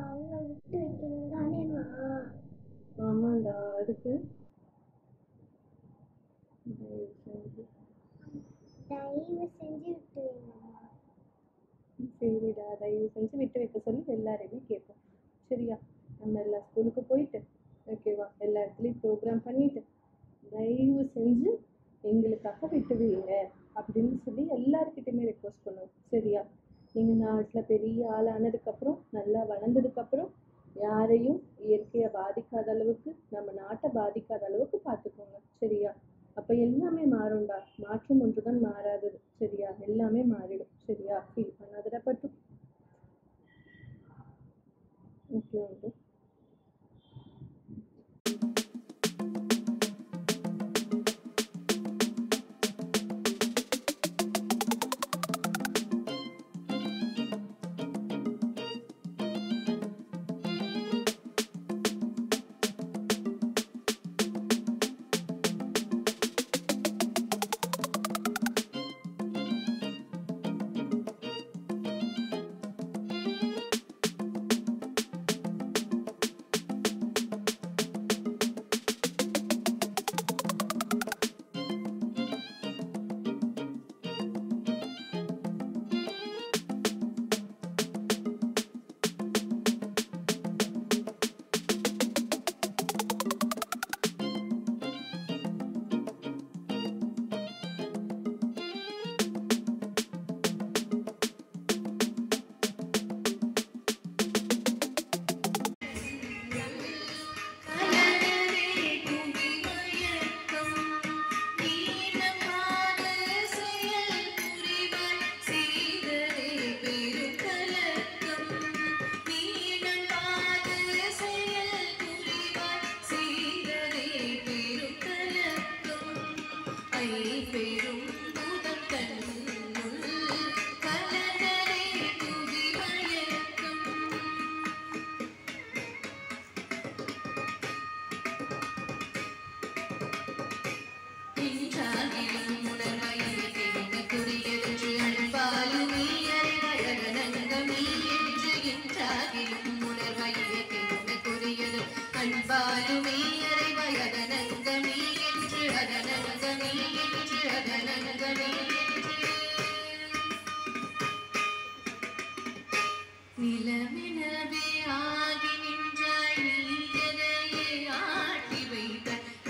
அவங்க விட்டு வைக்கணும் தானேம்மா? ஆமாண்டா, அதுக்கு தயவு செஞ்சு விட்டு வைங்கம்மா. சரிடா, தயவு செஞ்சு விட்டு வைக்க சொல்லி எல்லாரையுமே கேட்போம். சரியா? நம்ம எல்லா ஸ்கூலுக்கு போயிட்டு ஓகேவா, எல்லா இடத்துலையும் ப்ரோக்ராம் பண்ணிட்டு தயவு செஞ்சு எங்களுக்காக விட்டு வைங்க அப்படின்னு சொல்லி எல்லாருக்கிட்டையுமே ரெக்வஸ்ட் பண்ணுவோம். சரியா? நீங்கள் நாட்டில் பெரிய ஆள் ஆனதுக்கப்புறம், நல்லா வளர்ந்ததுக்கப்புறம் யாரையும் இயற்கையை பாதிக்காத அளவுக்கு, நம்ம நாட்டை பாதிக்காத அளவுக்கு பார்த்துக்கோங்க. சரியா? அப்போ எல்லாமே மாறும்டா. மாற்றம் ஒன்றுதான் மாறாதது. சரியா? எல்லாமே மாறிடும். சரியா? ஃபீல் பண்ணாதடா பட்டு. ஓகே வந்து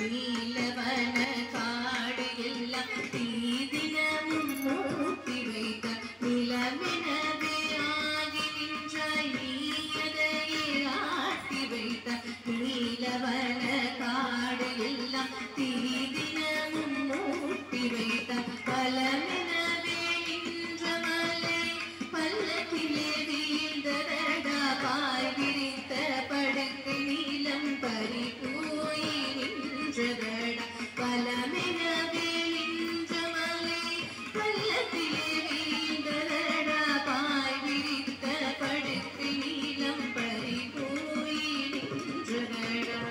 நீலவன காடு எல்லாம் திரிதினமும் மூட்டி வைத்தார் பலமெனவே நின்ற மலை பல்லக்கிலே வீழ்ந்ததடா பாய் விரித்த படுக்கை நீலம் பறி போய் நின்றதடா பலமெனவே நின்ற மலை பல்லக்கிலே வீழ்ந்ததடா பாய் விரித்த படுக்கை நீலம் பறி போய் நின்றதடா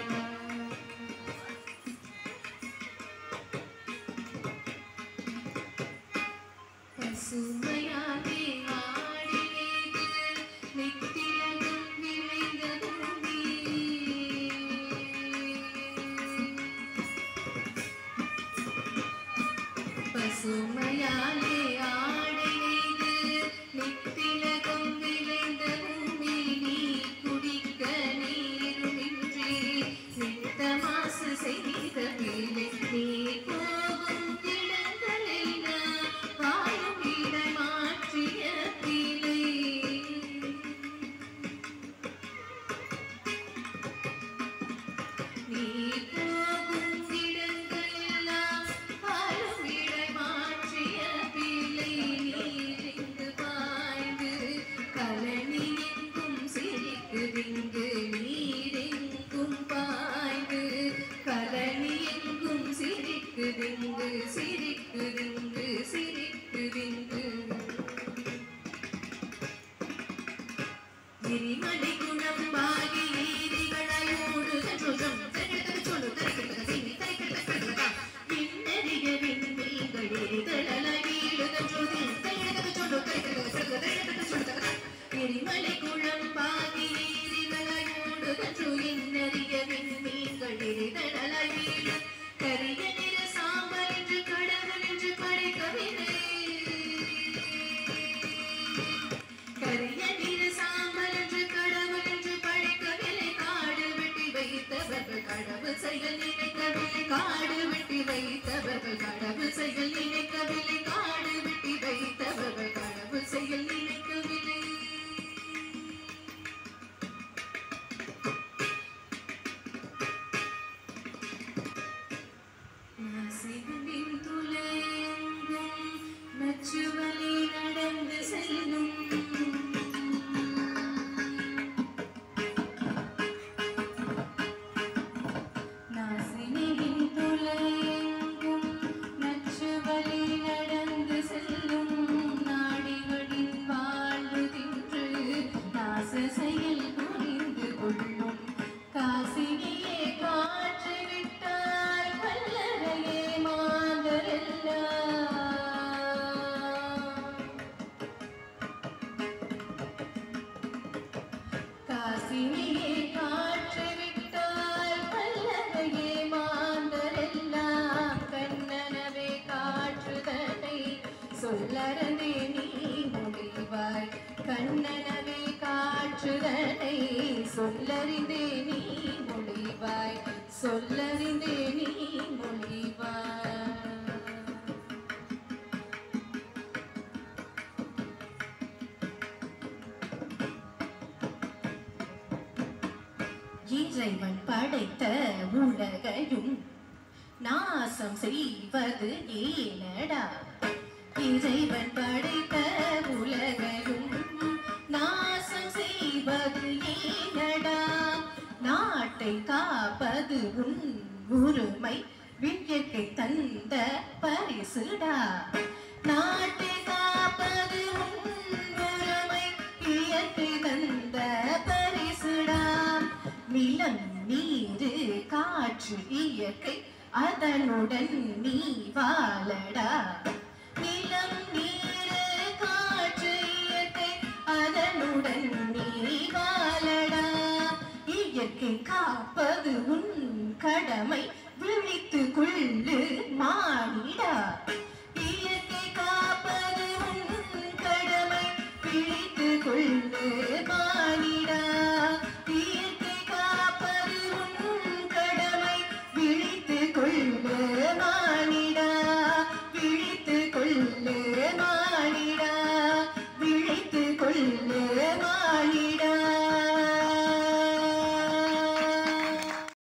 பசுமையாகி ஆடியது நித்திலகம் விளைந்த பூமி பசுமையாலே ஆடியது நித்திலகம் விளைந்த பூமி நீ குடிக்க நீருமின்றி நித்த மாசு செய்த பிள்ளை நீ போகும் இடங்களெல்லாம் வாழும் இடை மாற்றிய பிள்ளை நீ போகும் இடங்களெல்லாம் வாழும் இடை மாற்றிய பிள்ளை நீரிங்கு பாய்ந்து கலனி எங்கும் சிரிக்குதிங்கு நீரெங்கும் பாய்ந்து கலனி எங்கும் சிரிக்குதிங்கு சிரிக்குதிங்கு சிரிக்குதிங்கு எரிமலை குணம் பாகி ஈரிகளையோடு சுகம் சொல்லு விண்ணறிய விண்மீன்கள் எரிதழலகிழுதன் ஜோதி எரிமலை குளம் பாகி ஈரிகளையோடு இன்னறிய விண்மீன்கள் எரிதழலகிழு கரிய நிற சாம்பல் என்று கடவுள் என்று படைக்கவில்லை கரிய நிற சாம்பல் என்று கடவுள் என்று படைக்கவில்லை காடு வெட்டி வைத்தவர்கள் கடவுள் செயல் நினைக்கவில்லை காடு வெட்டி வைத்தவர்கள் கடவுள் செயல் நினைக்கவில்லை காடு வெட்டி வைத்தவர்கள் கடவுள் செயல் நினைக்கவில்லை நாசிகளின் துளையெங்கும் நச்சுவலி நடந்து செல்லும் நாசினியின் துளையெங்கும் நச்சுவலி நடந்து செல்லும் நாடிகளின் வாழ்வு தின்று நாச செயல் புரிந்து கொள்ளும் காசினியே காற்று விட்டால் வல்லரையே மாந்தரெல்லாம் காசினியே காற்று விட்டால் வல்லரையே மாந்தரெல்லாம் கண்ணனவே காற்றுதனை சொல்லறதே நீ முடிவாய் கண்ணனவே காற்றுதனை சொல்லறிந்தே நீ முடிவாய் சொல்லறிந்தே நீ முடிவாய் இறைவன் படைத்த உலகையும் நாசம் செய்வது ஏனடா இறைவன் படைத்த உலகையும் நாசம் செய்வது ஏனடா நாட்டை காப்பது உன் உரிமை வியக்கை தந்த பரிசுடா நாட்டை காப்பது உன் உரிமை இயற்கை தந்த பரிசுடா நிலம் நீரு காற்று இயற்கை அதனுடன் நீ வாழடா நிலம் நீரு காற்று இயற்கை அதனுடன் நீ வாழடா இயற்கை காப்பது உன் கடமை